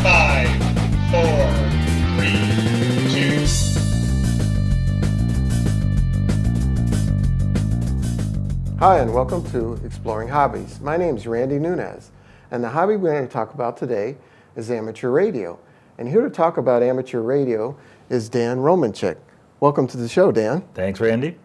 5, 4, 3, 2. Hi, and welcome to Exploring Hobbies. My name is Randy Nunez, and the hobby we're going to talk about today is amateur radio. And here to talk about amateur radio is Dan Romanchik. Welcome to the show, Dan. Thanks, Randy.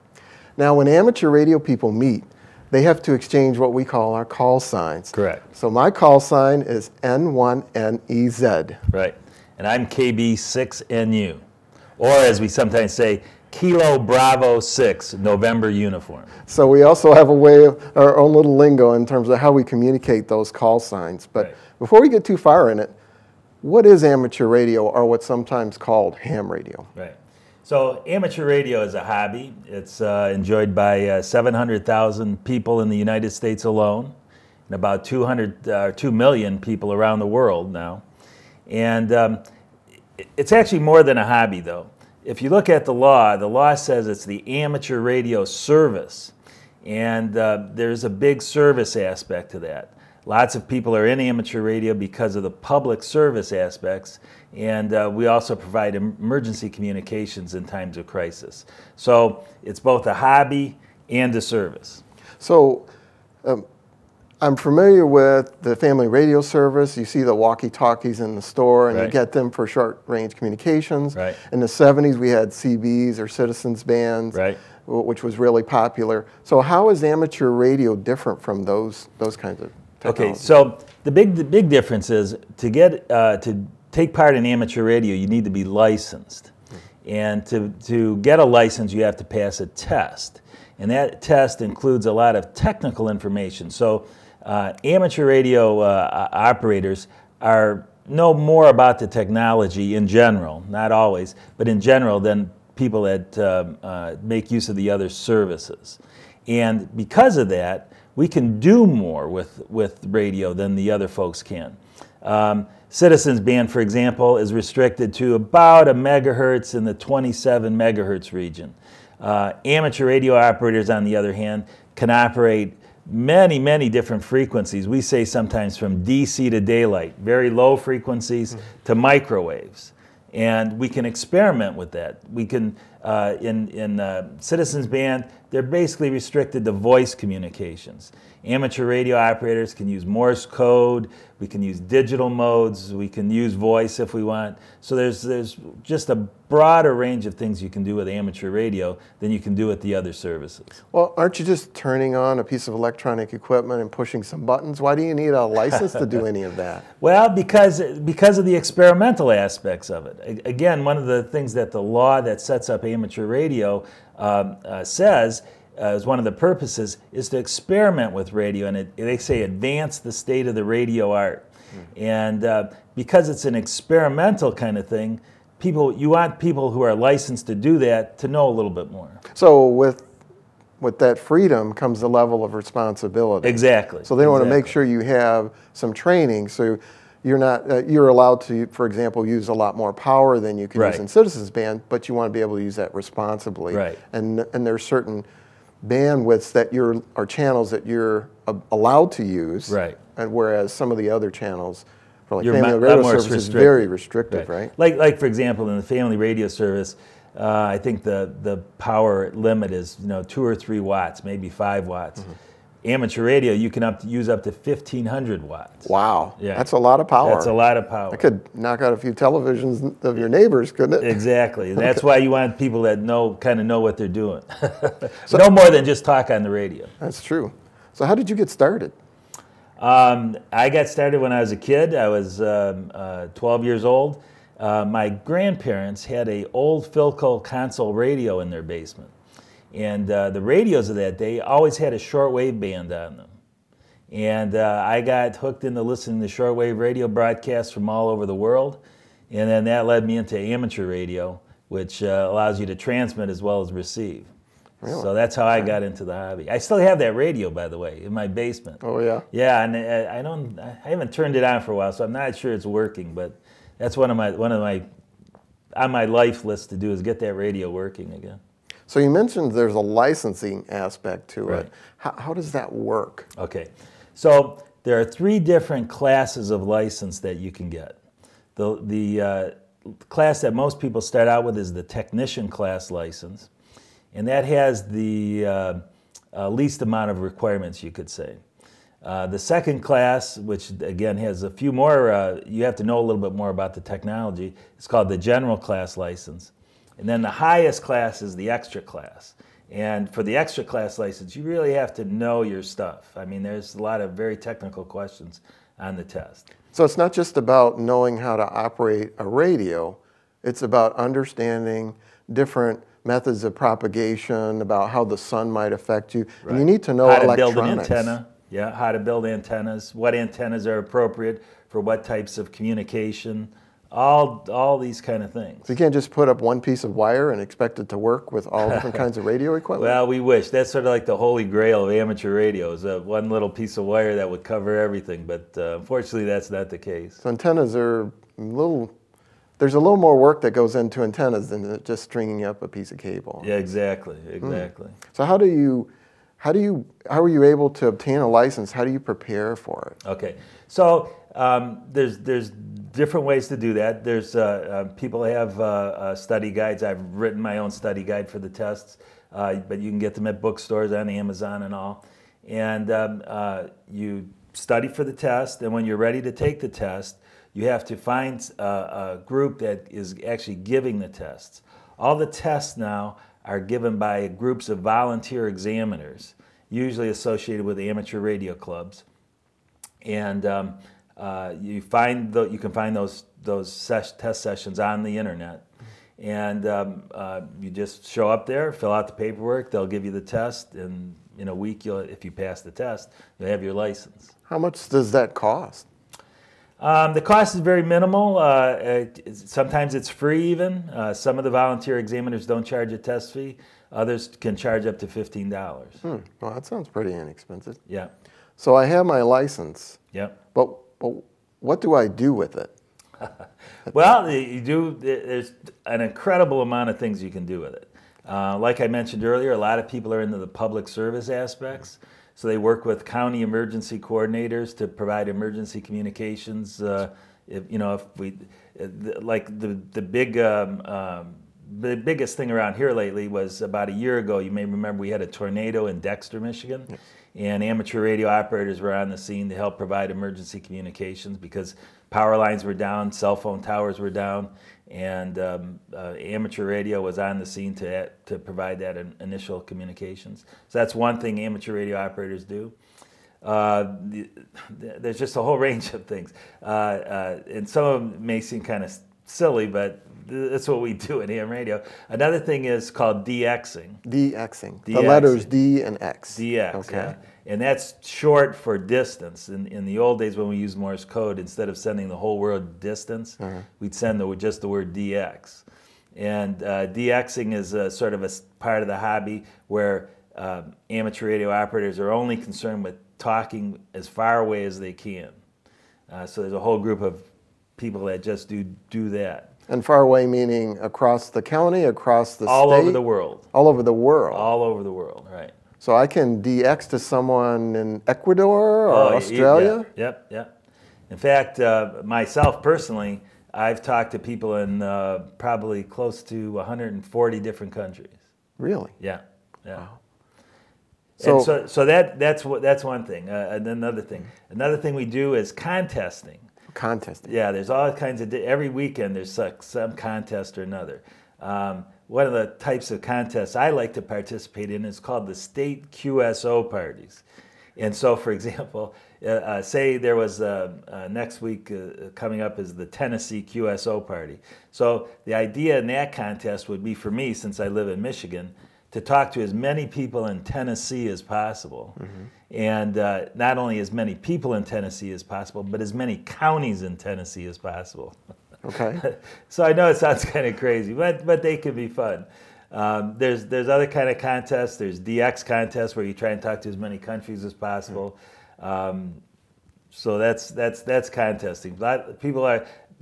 Now, when amateur radio people meet, they have to exchange what we call our call signs. Correct. So my call sign is N1NEZ. Right. And I'm KB6NU, or as we sometimes say, Kilo Bravo 6, November uniform. So we also have a way of our own little lingo in terms of how we communicate those call signs. But Right. before we get too far in it, what is amateur radio, or what's sometimes called ham radio? Right. So amateur radio is a hobby. It's enjoyed by 700,000 people in the United States alone, and about 2 million people around the world now. And it's actually more than a hobby, though. If you look at the law says it's the amateur radio service, and there's a big service aspect to that. Lots of people are in amateur radio because of the public service aspects, and we also provide emergency communications in times of crisis. So it's both a hobby and a service. So I'm familiar with the family radio service. You see the walkie-talkies in the store, and Right. you get them for short-range communications. Right. In the 70s, we had CBs, or citizens bands, Right. which was really popular. So how is amateur radio different from those kinds of Okay, technologies? so the big difference is to get to take part in amateur radio, you need to be licensed, and to get a license, you have to pass a test, and that test includes a lot of technical information. So amateur radio operators know more about the technology in general, not always, but in general, than people that make use of the other services, and because of that, we can do more with radio than the other folks can. Citizens band, for example, is restricted to about a megahertz in the 27 megahertz region. Amateur radio operators, on the other hand, can operate many different frequencies. We say sometimes from DC to daylight, very low frequencies to microwaves. And we can experiment with that. We can, in Citizens Band, they're basically restricted to voice communications. Amateur radio operators can use Morse code, we can use digital modes, we can use voice if we want. So there's just a broader range of things you can do with amateur radio than you can do with the other services. Well, aren't you just turning on a piece of electronic equipment and pushing some buttons? Why do you need a license to do any of that? Well, because of the experimental aspects of it. Again, one of the things that the law that sets up amateur radio says, as one of the purposes, is to experiment with radio, and they say advance the state of the radio art. And because it's an experimental kind of thing, you want people who are licensed to do that to know a little bit more. So with that freedom comes a level of responsibility. Exactly. So they want to make sure you have some training, so you're allowed to, for example, use a lot more power than you can use in Citizens Band, but you want to be able to use that responsibly. Right. And there's certain bandwidths or channels that you're allowed to use. Right. And whereas some of the other channels, for like You're family a lot radio more service, is restricted. very restrictive, right? Like for example, in the family radio service, I think the power limit is 2 or 3 watts, maybe 5 watts. Amateur radio, you can use up to 1,500 watts. Wow, Yeah. that's a lot of power. That's a lot of power. I could knock out a few televisions of your neighbors, couldn't it? Exactly. That's why you want people that kind of know what they're doing. So, no more than just talk on the radio. That's true. So how did you get started? I got started when I was a kid. I was 12 years old. My grandparents had an old Philco console radio in their basement. And the radios of that day always had a shortwave band on them. And I got hooked into listening to shortwave radio broadcasts from all over the world. And then that led me into amateur radio, which allows you to transmit as well as receive. Really? So that's how I got into the hobby. I still have that radio, by the way, in my basement. Oh, yeah? Yeah, and I haven't turned it on for a while, so I'm not sure it's working, but that's on my life list to do, is get that radio working again. So you mentioned there's a licensing aspect to Right. it. How does that work? Okay, so there are 3 different classes of license that you can get. The class that most people start out with is the technician class license, and that has the least amount of requirements, you could say. The second class, which again has a few more, you have to know a little bit more about the technology, it's called the general class license. And then the highest class is the extra class. And for the extra class license, you really have to know your stuff. I mean, there's a lot of very technical questions on the test. So it's not just about knowing how to operate a radio, it's about understanding different methods of propagation, about how the sun might affect you. Right. And you need to know how to electronics. build an antenna. Yeah, how to build antennas, what antennas are appropriate for what types of communication, all these kind of things. So you can't just put up one piece of wire and expect it to work with all different kinds of radio equipment? Well, we wish. That's sort of like the holy grail of amateur radios, one little piece of wire that would cover everything, but unfortunately that's not the case. So antennas are there's a little more work that goes into antennas than just stringing up a piece of cable. Yeah, exactly. So how are you able to obtain a license? How do you prepare for it? Okay, so there's different ways to do that. There's people have study guides. I've written my own study guide for the tests, but you can get them at bookstores on Amazon and all. And you study for the test, and when you're ready to take the test, you have to find a group that is actually giving the tests. All the tests now are given by groups of volunteer examiners, usually associated with amateur radio clubs. And you can find those test sessions on the internet. And you just show up there, fill out the paperwork, they'll give you the test, and in a week, if you pass the test, you'll have your license. How much does that cost? The cost is very minimal. Sometimes it's free even. Some of the volunteer examiners don't charge a test fee. Others can charge up to $15. Well, that sounds pretty inexpensive. Yeah. So I have my license. Yep. But what do I do with it? Well, there's an incredible amount of things you can do with it. Like I mentioned earlier, a lot of people are into the public service aspects. So they work with county emergency coordinators to provide emergency communications. The biggest thing around here lately was about a year ago. You may remember we had a tornado in Dexter, Michigan, yes. And amateur radio operators were on the scene to help provide emergency communications because power lines were down, cell phone towers were down, and amateur radio was on the scene to provide that initial communications. So that's one thing amateur radio operators do. There's just a whole range of things, and some of them may seem kind of silly, but that's what we do in AM radio. Another thing is called DXing. DXing. The letters D and X. DX, okay. Yeah. And that's short for distance. In the old days when we used Morse code, instead of sending the whole word distance, we'd send just the word DX. And DXing is sort of a part of the hobby where amateur radio operators are only concerned with talking as far away as they can. So there's a whole group of people that just do that. And far away meaning across the county, across the state? All over the world. All over the world? All over the world, right. So I can DX to someone in Ecuador or Australia? Yep. In fact, myself personally, I've talked to people in probably close to 140 different countries. Really? Yeah. Wow. So that's one thing. And another thing we do is contesting. Contesting. Yeah, there's all kinds of, every weekend there's some contest or another. One of the types of contests I like to participate in is called the state QSO parties. And so, for example, say there was next week coming up is the Tennessee QSO party. So the idea in that contest would be for me, since I live in Michigan, to talk to as many people in Tennessee as possible. And not only as many people in Tennessee as possible, but as many counties in Tennessee as possible. Okay. So I know it sounds kind of crazy, but they can be fun. There's other kind of contests. There's DX contests where you try and talk to as many countries as possible. So that's contesting.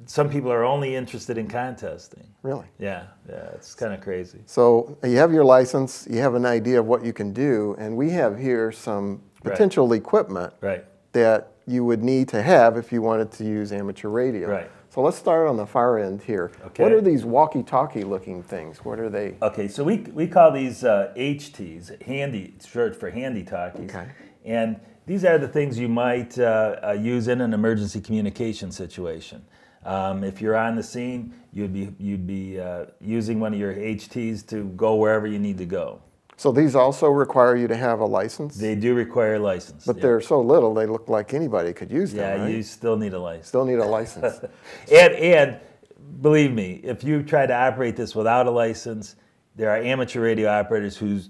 Some people are only interested in contesting. Really? Yeah, it's kind of crazy. So you have your license, you have an idea of what you can do, and we have here some potential equipment that you would need to have if you wanted to use amateur radio. Right. So let's start on the far end here. Okay. What are these walkie-talkie looking things? What are they? Okay, so we call these HTs, handy, short for handy talkies. Okay. And these are the things you might use in an emergency communication situation. If you're on the scene, you'd be using one of your HTs to go wherever you need to go. So these also require you to have a license? They do require a license. But yeah. they're so little, they look like anybody could use them, Yeah, right? you still need a license. Still need a license. And believe me, if you try to operate this without a license, there are amateur radio operators whose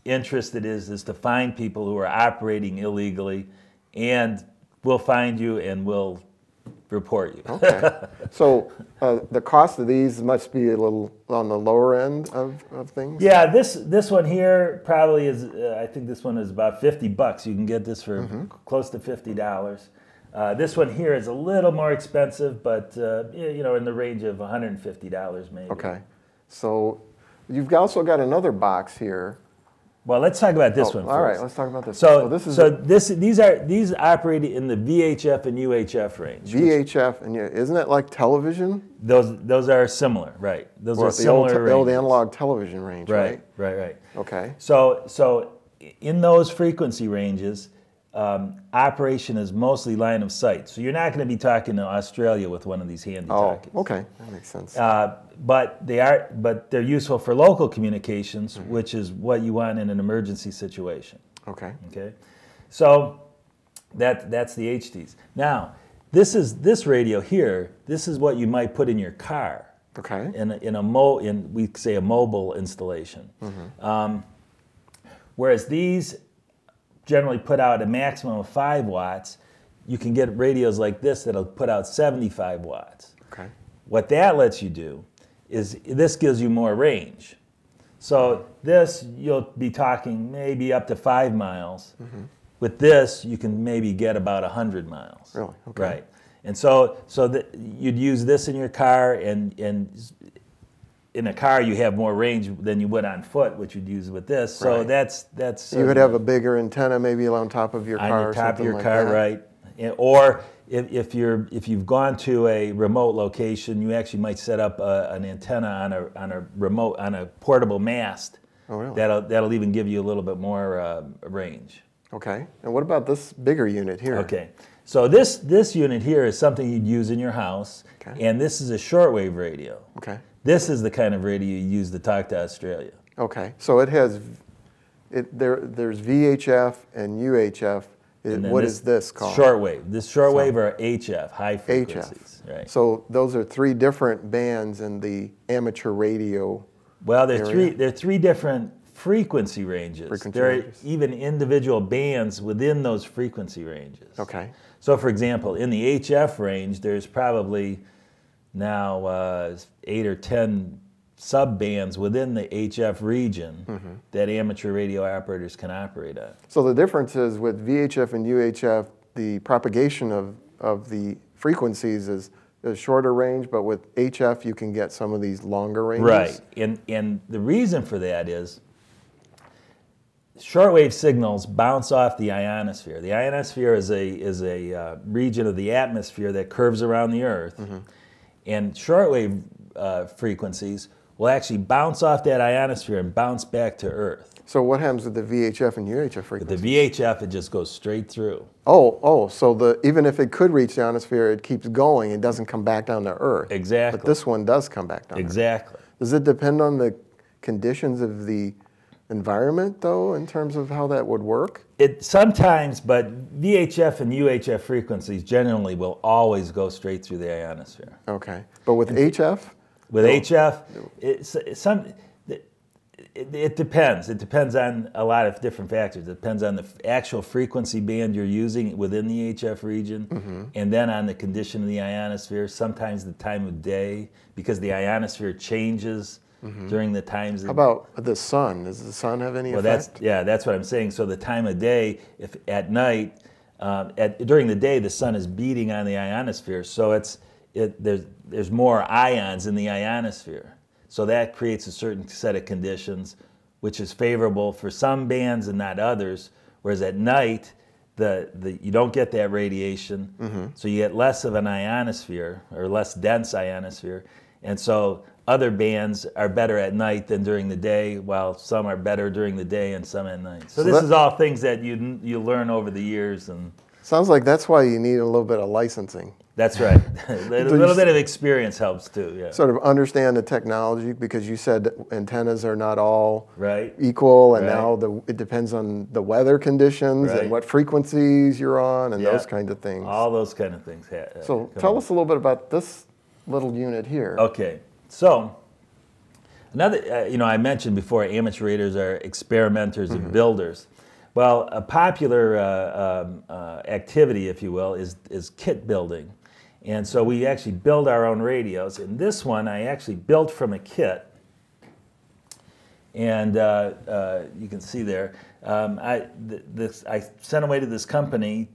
interest it is to find people who are operating illegally, and we'll find you and we'll report you. Okay. So the cost of these must be a little on the lower end of things? Yeah, this one here probably is, I think this one is about $50. You can get this for close to $50. This one here is a little more expensive, but you know, in the range of $150 maybe. Okay. So you've also got another box here. Well, let's talk about this one first. All right, let's talk about this. So, this is these operate in the VHF and UHF range. VHF, and isn't it like television? Those are similar, right? Those Or are similar the old ranges. analog television range, right? Right. Okay. So in those frequency ranges, operation is mostly line of sight. So you're not going to be talking to Australia with one of these handy talkies. Okay, that makes sense. But they're useful for local communications, which is what you want in an emergency situation. Okay. Okay, so that's the HTs. Now, this radio here. This is what you might put in your car. Okay. We say a mobile installation. Whereas these generally put out a maximum of 5 watts. You can get radios like this that'll put out 75 watts. Okay. What that lets you do is this gives you more range. So this, you'll be talking maybe up to 5 miles. With this, you can maybe get about 100 miles. Really? Okay. Right. And so you'd use this in your car, and in a car you have more range than you would on foot, which you'd use with this. So Right. that's You would have a bigger antenna maybe on top of your car. on the top of your like car, that. right? Or if you've gone to a remote location, you actually might set up an antenna on a portable mast. Oh, really? That'll even give you a little bit more range. Okay. And what about this bigger unit here? Okay. So this unit here is something you'd use in your house, Okay. and this is a shortwave radio. Okay. This is the kind of radio you use to talk to Australia. Okay. So it has, there's VHF and UHF. And then What is this called? Shortwave. This shortwave or HF, high frequencies. HF. Right. So those are 3 different bands in the amateur radio. Well, there area? are 3 different frequency ranges. There are even individual bands within those frequency ranges. Okay. So, for example, in the HF range, there's probably now 8 or 10 sub-bands within the HF region that amateur radio operators can operate on. So the difference is with VHF and UHF, the propagation of the frequencies is a shorter range, but with HF you can get some of these longer ranges. Right, and the reason for that is shortwave signals bounce off the ionosphere. The ionosphere is a region of the atmosphere that curves around the Earth, and shortwave frequencies will actually bounce off that ionosphere and bounce back to Earth. So what happens with the VHF and UHF With frequencies? the VHF, it just goes straight through. So even if it could reach the ionosphere, it keeps going. It doesn't come back down to Earth. Exactly. But this one does come back down to Earth. Exactly. Does it depend on the conditions of the environment, though, in terms of how that would work? It sometimes, but VHF and UHF frequencies generally will always go straight through the ionosphere. Okay. But with HF? With HF, it depends. It depends on a lot of different factors. It depends on the actual frequency band you're using within the HF region, and then on the condition of the ionosphere, sometimes the time of day, because the ionosphere changes during the times. How about the sun? Does the sun have any effect? That's what I'm saying. So the time of day, if at night, during the day, the sun is beating on the ionosphere, so there's more ions in the ionosphere. So that creates a certain set of conditions, which is favorable for some bands and not others. Whereas at night, you don't get that radiation, so you get less of an ionosphere or less dense ionosphere, and so other bands are better at night than during the day, while some are better during the day and some at night. So this is all things that you learn over the years. And sounds like that's why you need a little bit of licensing. That's right. A little bit of experience helps too. Yeah. Sort of understand the technology, because you said antennas are not all right. equal, and now it depends on the weather conditions Right. and what frequencies you're on and those kind of things. All those kind of things. So tell us a little bit about this little unit here. Okay. So another, I mentioned before, amateur raters are experimenters and builders. Well, a popular activity, if you will, is kit building. And so we actually build our own radios. And this one I actually built from a kit. And you can see there, I sent away to this company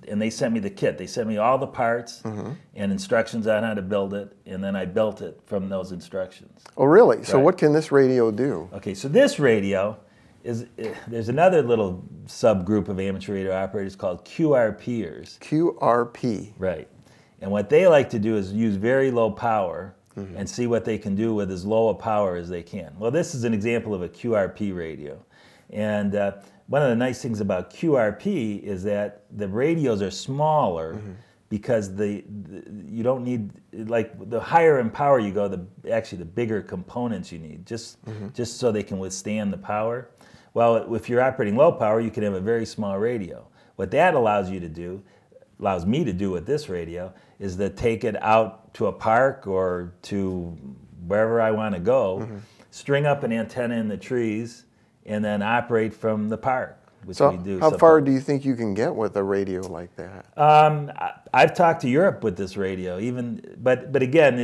and they sent me the kit. They sent me all the parts and instructions on how to build it, and then I built it from those instructions. Oh, really? Right. So what can this radio do? Okay, so this radio there's another little subgroup of amateur radio operators called QRPers. QRP. Right. And what they like to do is use very low power and see what they can do with as low a power as they can. Well, this is an example of a QRP radio. And one of the nice things about QRP is that the radios are smaller because you don't need, like, the higher in power you go, actually the bigger components you need, just so they can withstand the power. Well, if you're operating low power, you can have a very small radio. What that allows me to do with this radio, is to take it out to a park or to wherever I want to go, string up an antenna in the trees, and then operate from the park, which we do. So how far do you think you can get with a radio like that? I've talked to Europe with this radio, but again,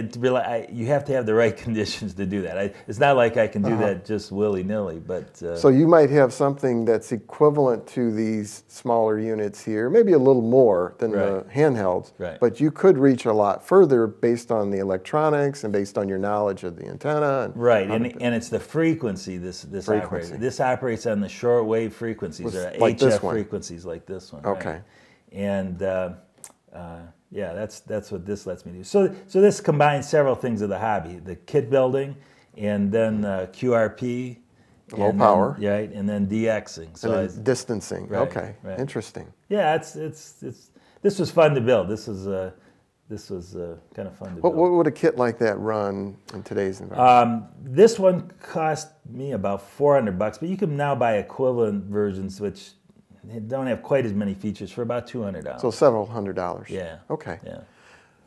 you have to have the right conditions to do that. It's not like I can do that just willy-nilly. But so you might have something that's equivalent to these smaller units here, maybe a little more than the handhelds, but you could reach a lot further based on the electronics and based on your knowledge of the antenna. And it's the frequency this operates. This operates on the shortwave frequencies, or like HF frequencies like this one. Okay. Right? And that's what this lets me do. So this combines several things of the hobby: the kit building, and then QRP, low power, and then DXing. So and then distancing. Okay, interesting. Yeah, this was fun to build. This was kind of fun to build. What would a kit like that run in today's environment? This one cost me about $400, but you can now buy equivalent versions which don't have quite as many features for about $200. So several $100s. Yeah. Okay. Yeah.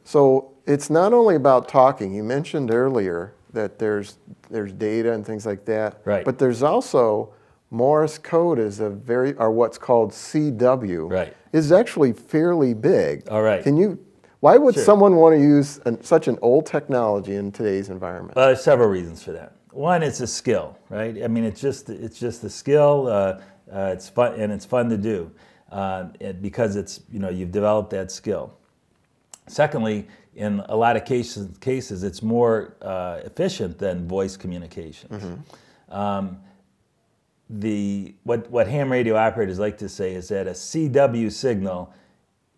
So it's not only about talking. You mentioned earlier that there's data and things like that. Right. But there's also Morse code or what's called CW. Right. Is actually fairly big. All right. Why would someone want to use such an old technology in today's environment? Well, there's several reasons for that. One, it's a skill, right? I mean, it's just a skill. It's fun, and it's fun to do because you've developed that skill. Secondly, in a lot of cases, it's more efficient than voice communication. What ham radio operators like to say is that a CW signal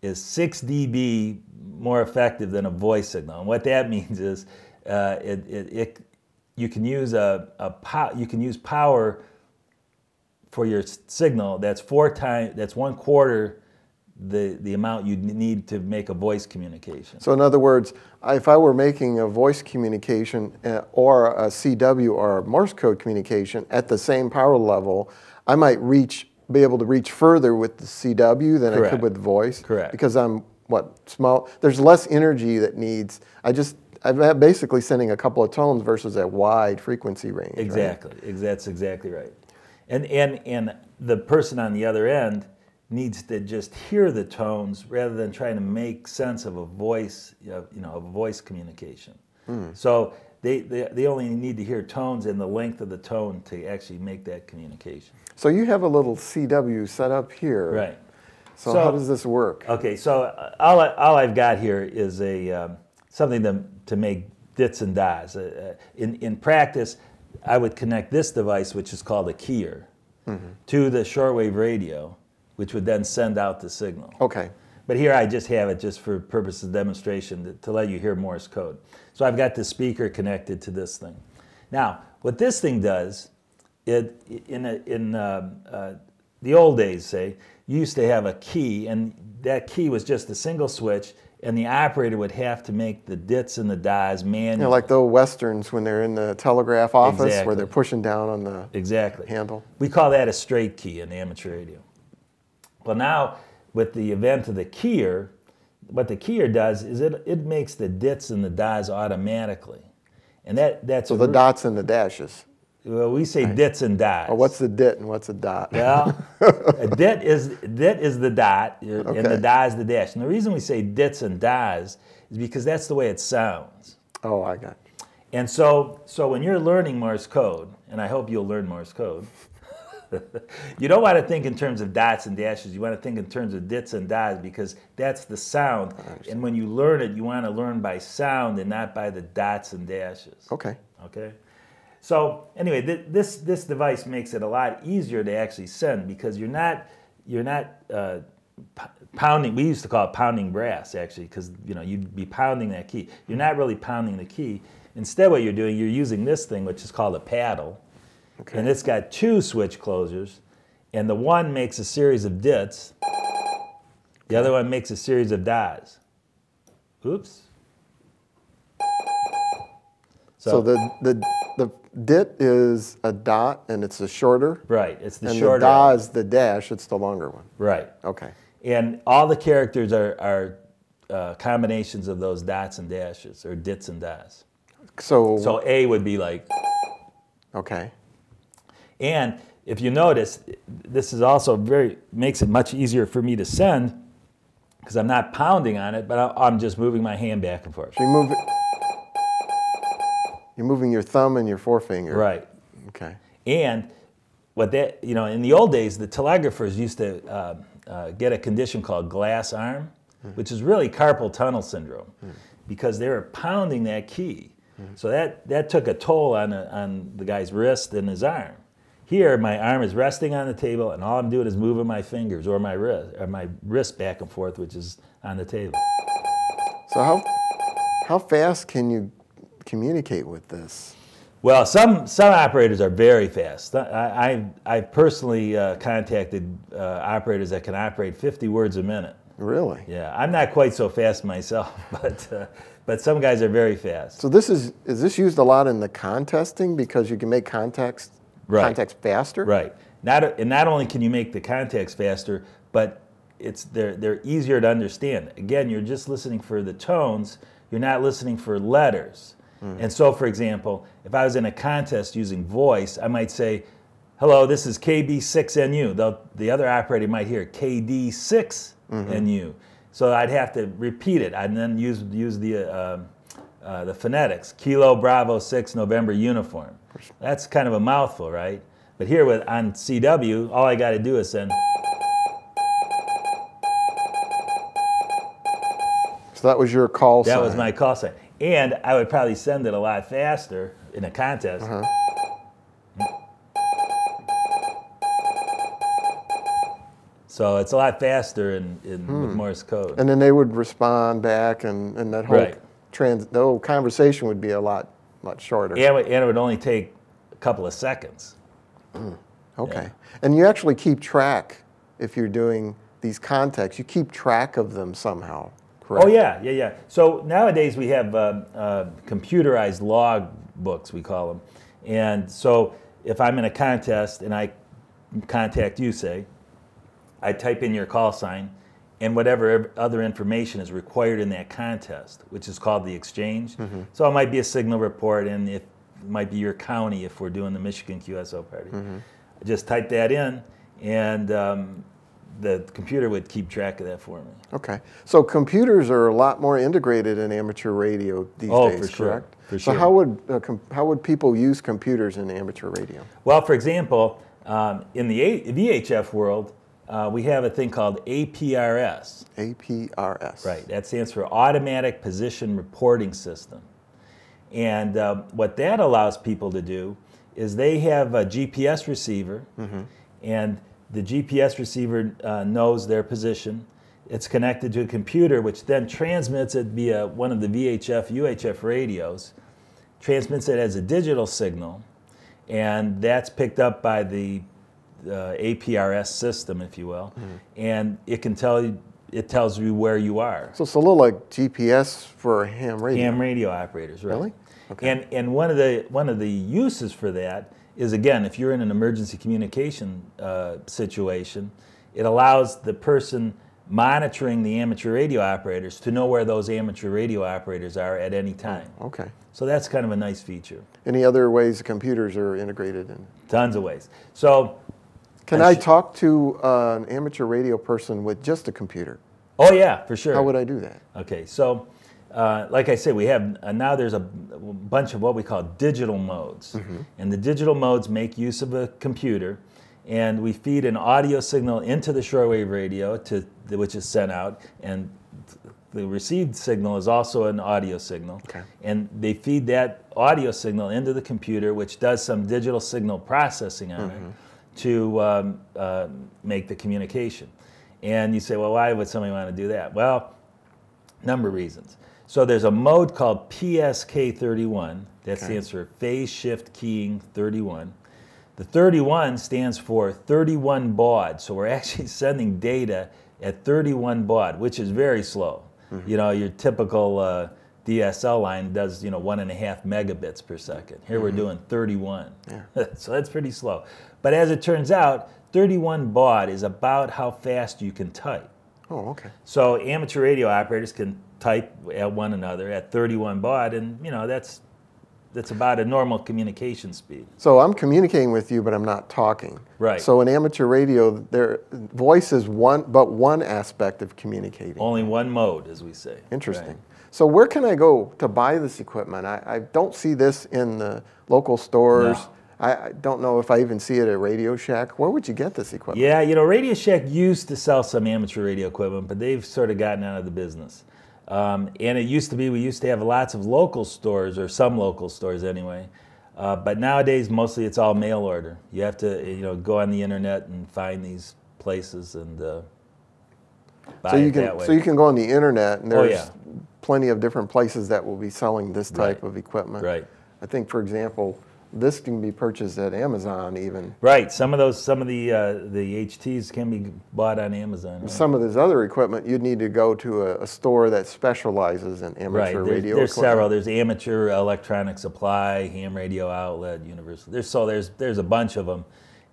is 6 dB more effective than a voice signal, and what that means is you can use power for your signal that's 1/4 the amount you need to make a voice communication. So in other words, if I were making a voice communication or a CW or a Morse code communication at the same power level, I might be able to reach further with the CW than I could with voice. Correct. Because I'm small. There's less energy that needs. I'm basically sending a couple of tones versus a wide frequency range. Exactly. Right? That's exactly right. And the person on the other end needs to just hear the tones rather than trying to make sense of a voice, a voice communication. So they only need to hear tones and the length of the tone to actually make that communication. So you have a little CW set up here. Right. So how does this work? Okay, so all I've got here is something to make dits and das. In practice, I would connect this device, which is called a keyer, to the shortwave radio, which would then send out the signal. Okay. But here I just have it just for purposes of demonstration to let you hear Morse code. So I've got the speaker connected to this thing. Now, what this thing does, in the old days, say, you used to have a key, and that key was just a single switch, and the operator would have to make the dits and the dies manually. You know, like the old westerns when they're in the telegraph office Exactly. where they're pushing down on the handle. We call that a straight key in amateur radio. Well, now with the advent of the keyer, what the keyer does is it makes the dits and the dies automatically, and that's so the dots and the dashes. Well, we say dits and dies. Oh, what's the dit and what's a dot? Well, a dit is the dot, and the die is the dash. And the reason we say dits and dies is because that's the way it sounds. Oh, I got it. And so when you're learning Morse code, and I hope you'll learn Morse code, you don't want to think in terms of dots and dashes. You want to think in terms of dits and dies because that's the sound. And when you learn it, you want to learn by sound and not by the dots and dashes. Okay. Okay. So anyway, this device makes it a lot easier to actually send because you're not pounding. We used to call it pounding brass actually because you'd be pounding that key. You're not really pounding the key. Instead, what you're doing, you're using this thing which is called a paddle, and it's got two switch closures, and the one makes a series of dits. The other one makes a series of dies. Oops. So the dit is a dot and it's a shorter. Right, it's the and shorter. And the da is the dash, it's the longer one. Right. Okay. And all the characters are combinations of those dots and dashes, or dits and dies. So A would be like. Okay. And if you notice, this is also makes it much easier for me to send because I'm not pounding on it, but I'm just moving my hand back and forth. So you move it. You're moving your thumb and your forefinger. Right. Okay. And in the old days, the telegraphers used to get a condition called glass arm, which is really carpal tunnel syndrome, because they were pounding that key. So that took a toll on the guy's wrist and his arm. Here, my arm is resting on the table, and all I'm doing is moving my fingers or my wrist back and forth, which is on the table. So how fast can you communicate with this? Well, some operators are very fast. I personally contacted operators that can operate 50 words a minute. Really? Yeah, I'm not quite so fast myself, but some guys are very fast. So is this used a lot in the contesting because you can make contacts faster? Right. Not only can you make the contacts faster, but they're easier to understand. Again, you're just listening for the tones. You're not listening for letters. And so, for example, if I was in a contest using voice, I might say, "Hello, this is KB6NU." The other operator might hear KD6NU. So I'd have to repeat it. I'd then use the phonetics: Kilo Bravo 6 November Uniform. That's kind of a mouthful, right? But here on CW, all I got to do is send. So that was your call sign. That was my call sign. And I would probably send it a lot faster in a contest. So it's a lot faster with Morse code. And then they would respond back, and that whole the whole conversation would be a lot shorter. And it would only take a couple of seconds. Okay. Yeah. And you actually keep track, if you're doing these contacts, you keep track of them somehow. Correct? Oh, yeah. So nowadays we have computerized log books, we call them. And so if I'm in a contest and I contact you, say, I type in your call sign and whatever other information is required in that contest, which is called the exchange. So it might be a signal report, and it might be your county if we're doing the Michigan QSO party. I just type that in, and the computer would keep track of that for me. Okay. So computers are a lot more integrated in amateur radio these days, correct? For sure. So how would people use computers in amateur radio? Well, for example, in the VHF world, we have a thing called APRS. APRS. Right. That stands for Automatic Position Reporting System. And what that allows people to do is they have a GPS receiver, and the GPS receiver knows their position. It's connected to a computer, which then transmits it via one of the VHF, UHF radios, transmits it as a digital signal, and that's picked up by the APRS system, if you will, and it can tell you, it tells you where you are. So it's a little like GPS for ham radio. Ham radio operators, right? Really? Okay. And one of the uses for that is, again, if you're in an emergency communication situation, it allows the person monitoring the amateur radio operators to know where those amateur radio operators are at any time. Okay. So that's kind of a nice feature. Any other ways the computers are integrated in? Tons of ways. So, Can I talk to an amateur radio person with just a computer? oh yeah, for sure. How would I do that? Okay, so like I say, we have now there's a bunch of what we call digital modes, and the digital modes make use of a computer, and we feed an audio signal into the shortwave radio which is sent out, and the received signal is also an audio signal, and they feed that audio signal into the computer, which does some digital signal processing on it to make the communication. And you say, well, why would somebody want to do that? Well, number of reasons. So there's a mode called PSK31, that stands for Phase Shift Keying 31. The 31 stands for 31 baud, so we're actually sending data at 31 baud, which is very slow. You know, your typical DSL line does, 1.5 megabits per second. Here we're doing 31. So that's pretty slow. But as it turns out, 31 baud is about how fast you can type. Oh, okay. So amateur radio operators can type at one another at 31 baud, and that's about a normal communication speed. So I'm communicating with you, but I'm not talking. Right. So in amateur radio, their voice is one aspect of communicating. Only one mode, as we say. Interesting. Right. So where can I go to buy this equipment? I don't see this in the local stores. No. I don't know if I even see it at Radio Shack. Where would you get this equipment? Yeah, Radio Shack used to sell some amateur radio equipment, but they've sort of gotten out of the business. And it used to be, we used to have lots of local stores, or some local stores anyway. But nowadays, mostly it's all mail order. You have to, go on the internet and find these places and buy it that way. So you can go on the internet, and there's yeah. plenty of different places that will be selling this type of equipment. Right. I think, for example, this can be purchased at Amazon even. Right. Some of the HTs can be bought on Amazon. Right? Some of this other equipment, you'd need to go to a store that specializes in amateur radio There's equipment. several. There's Amateur Electronic Supply, Ham Radio Outlet, Universal. There's a bunch of them,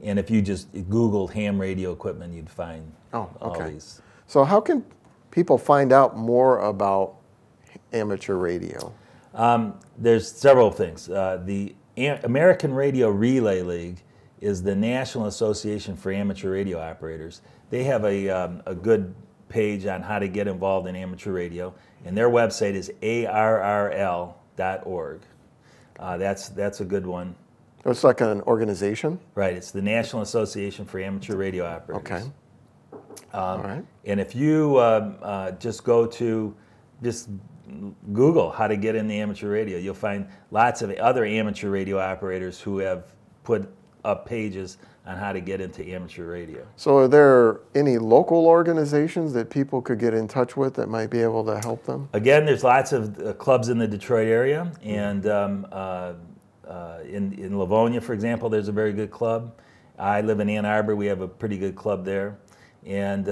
and if you just Googled ham radio equipment, you'd find all these. So how can people find out more about amateur radio? There's several things. The American Radio Relay League is the National Association for Amateur Radio Operators. They have a good page on how to get involved in amateur radio, and their website is ARRL.org. That's a good one. It's like an organization? Right. It's the National Association for Amateur Radio Operators. Okay. All right. And if you just Google how to get into amateur radio, you'll find lots of other amateur radio operators who have put up pages on how to get into amateur radio. So are there any local organizations that people could get in touch with that might be able to help them? Again, there's lots of clubs in the Detroit area, and in Livonia, for example, there's a very good club. I live in Ann Arbor. We have a pretty good club there. And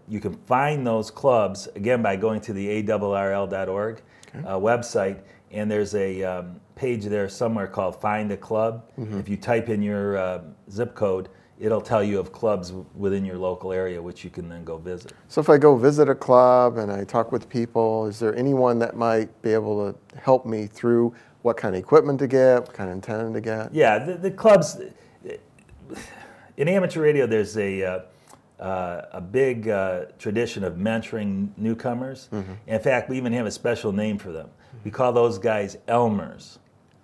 you can find those clubs, again, by going to the ARRL.org website, and there's a page there somewhere called Find a Club. If you type in your zip code, it'll tell you of clubs within your local area, which you can then go visit. So if I go visit a club and I talk with people, is there anyone that might be able to help me through what kind of equipment to get, what kind of antenna to get? Yeah, the clubs, in amateur radio, there's a big tradition of mentoring newcomers. In fact, we even have a special name for them. We call those guys Elmers.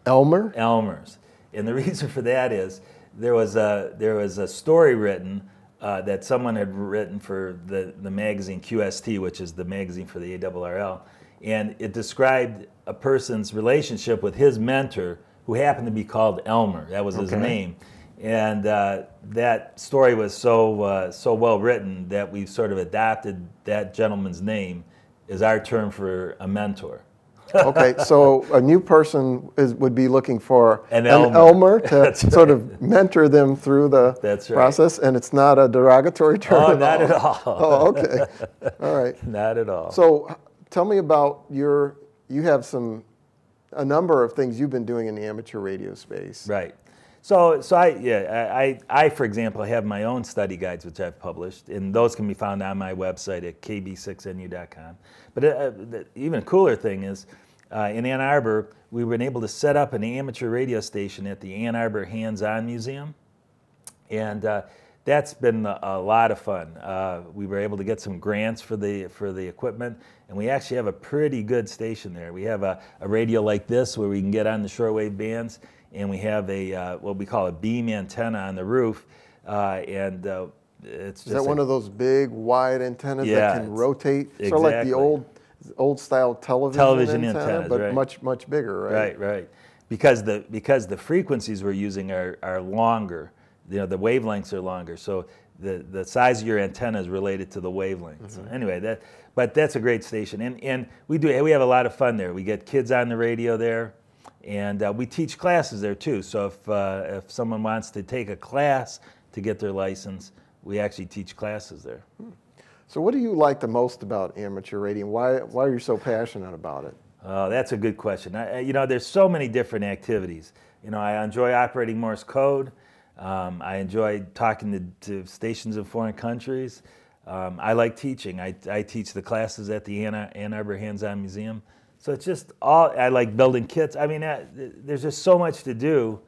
Elmer? Elmers. And the reason for that is there was a story written that someone had written for the magazine QST, which is the magazine for the ARRL, and it described a person's relationship with his mentor, who happened to be called Elmer. That was his name. And that story was so well written that we've sort of adopted that gentleman's name as our term for a mentor. Okay, so a new person would be looking for An Elmer to That's sort right. of mentor them through the That's right. process, and it's not a derogatory term Oh, at not all. at all. Oh, okay. All right. Not at all. So tell me about you have a number of things you've been doing in the amateur radio space. Right. So I, for example, have my own study guides, which I've published, and those can be found on my website at kb6nu.com. But the even cooler thing is, in Ann Arbor, we were able to set up an amateur radio station at the Ann Arbor Hands-On Museum, and that's been a lot of fun. We were able to get some grants for the equipment, and we actually have a pretty good station there. We have a radio like this where we can get on the shortwave bands, and we have a what we call a beam antenna on the roof, and it's just Is that one of those big, wide antennas Yeah, that can rotate? exactly. Sort of like the old style television antenna, antennas, but right. much bigger, right? Right. Because the frequencies we're using are longer. You know, the wavelengths are longer, so the size of your antenna is related to the wavelength. Mm-hmm. So anyway, but that's a great station, and we have a lot of fun there. We get kids on the radio there, and we teach classes there too. So if someone wants to take a class to get their license, we actually teach classes there. So what do you like the most about amateur radio? Why are you so passionate about it? Oh, that's a good question. There's so many different activities. I enjoy operating Morse code. I enjoy talking to stations in foreign countries. I like teaching. I teach the classes at the Ann Arbor Hands-On Museum. So it's just I like building kits. I mean, there's just so much to do.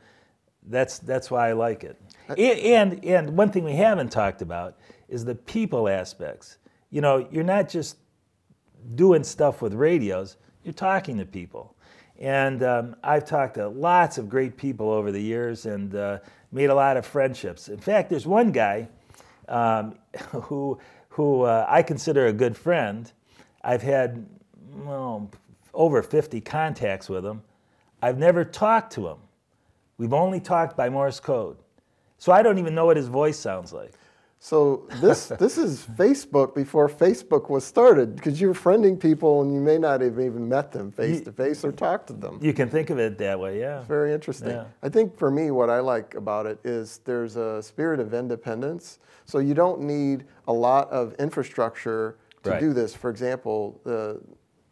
That's why I like it. And one thing we haven't talked about is the people aspects. You're not just doing stuff with radios, you're talking to people. And I've talked to lots of great people over the years and made a lot of friendships. In fact, there's one guy who I consider a good friend. I've had over 50 contacts with him. I've never talked to him. We've only talked by Morse code. So I don't even know what his voice sounds like. So this is Facebook before Facebook was started, because you're friending people and you may not have even met them face to face or talked to them. You can think of it that way, yeah. It's very interesting. Yeah. I think for me, what I like about it is there's a spirit of independence. So you don't need a lot of infrastructure to do this. For example,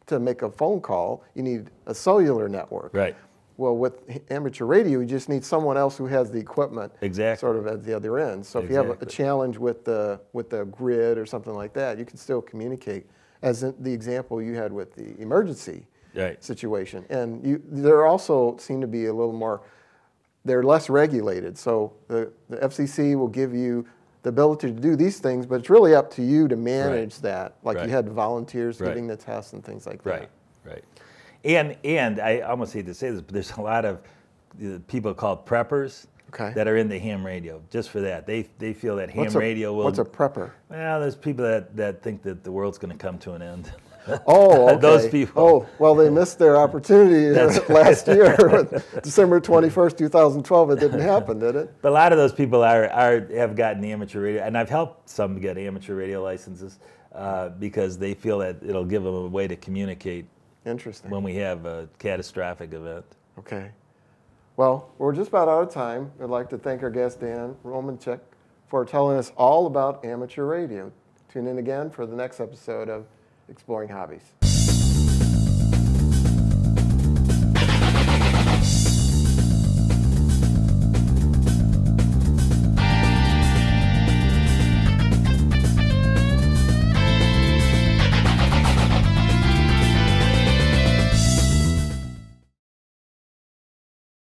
to make a phone call, you need a cellular network. Right. Well, with amateur radio, you just need someone else who has the equipment sort of at the other end. So if you have a challenge with the grid or something like that, you can still communicate, as in the example you had with the emergency situation. And there also seem to be a little more, they're less regulated. So the FCC will give you the ability to do these things, but it's really up to you to manage that. Like you had volunteers giving the tests and things like that. Right. And I almost hate to say this, but there's a lot of people called preppers that are in the ham radio just for that. They feel that ham radio will... What's a prepper? Well, there's people that think that the world's going to come to an end. Oh, okay. Those people. Oh, well, they missed their opportunity last year. December 21st, 2012, it didn't happen, did it? But a lot of those people have gotten the amateur radio, and I've helped some get amateur radio licenses because they feel that it'll give them a way to communicate when we have a catastrophic event. Okay. Well, we're just about out of time. I'd like to thank our guest, Dan Romanchuk, for telling us all about amateur radio. Tune in again for the next episode of Exploring Hobbies.